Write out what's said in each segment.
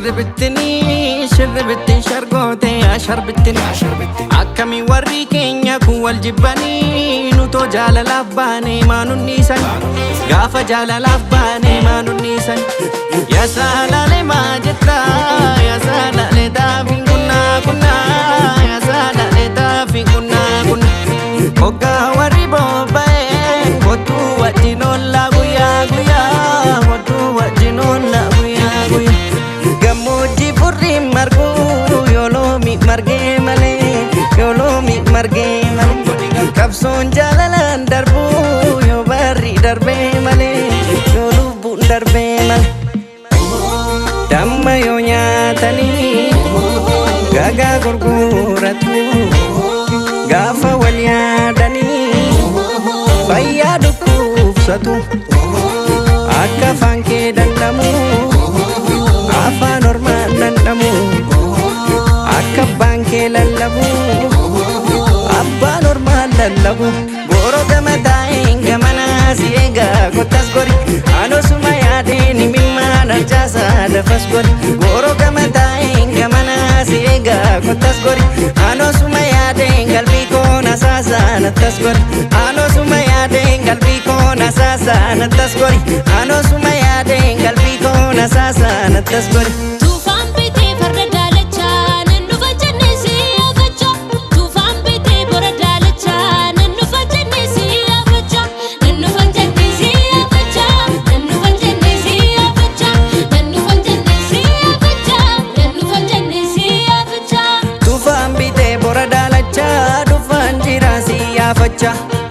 shirribittin shargote asharbittin akkami warri keenya kun wal jibbanii nuto jaalalaaf baane maanunniisan gaafa jaalalaaf baane maanunniisan yaa saalale maa jetta yaa saalale taafin kunnaa kunnaa yaa saalale taafin kunnaa kunnaa hoggaa warri bobba'e kottu wajjin oollaa guyyaa guyyaa kottu wajjin oollaa guyyaa guyyaa gammoojjii furriin margu yooloomi margee malee yooloomi margee malee qabsoon jaalalaan darbu yoo barri darbee malee yoo lubbuun darbee malee damma yoo nyaatanii gagaa gurguratu gaafa wal yaadanii fayyaa dhukkubsatu akka afaan kee dandhamu afaan ormaan dandhamu akka abbaan kee lallabu abbaan ormaan lallabu gooroo gama taa'een gamanaa si eegaa kottas gori anosuma yaadeen himimmaan harcaasaa lafas gori gooroo gama taa'een gamanaa si eegaa kottas gori anosuma yaadeen qalbii koon asaasaa nattas gori anosuma yaadeen qalbii koon asaasaa nattas gori anosuma yaadeen qalbii koon asaasaa nattas gori.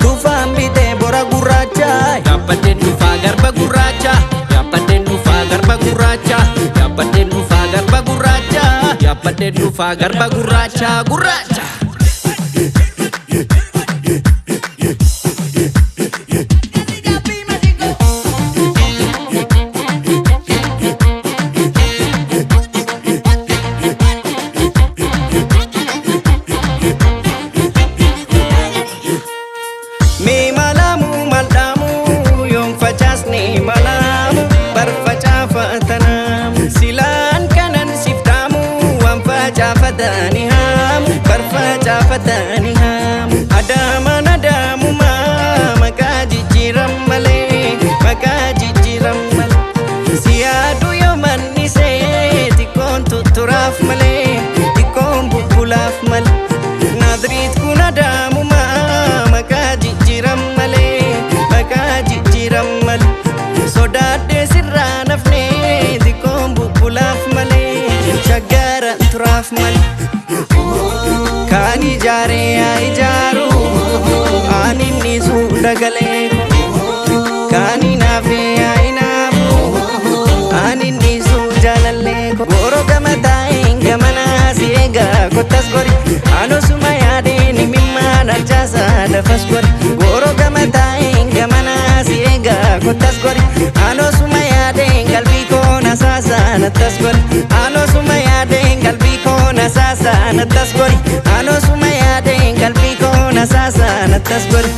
Tufaan bitee bora gurraacha yaabbateen dhufaa garba gurraacha yaabbateen dhufaa garba gurraacha yaabbateen dhufaa garba gurraacha yaabbateen dhufaa garba gurraacha gurraacha. Barfacafatani hamu adaman adamuma maqaa jijjiiran malee maqaa jijjiiran malee siyaadu yoo mannisee xiqqoon tutturaaf malee xiqqoon bubbulaaf malee naadriit kun adamuma maqaa jijjiiran malee maqaa jijjiiran malee sodaadhee sirraa nafnee xiqqoon bubbulaaf malee shaggaaran turaaf malee. Kani jare ai jaru ani nisu dagale kani nafe ai nafu ani nisu jalalle goro gamata ingamana siega kotas gori ano suma yade ni mimma narjasa lafas gori goro gamata ingamana siega kotas gori ano suma yade qalbi ko nasasa natas gori ano suma yade qalbi ko nasasa natas gori ano suma yaadeen qalbii koon asaasaa nattas gori.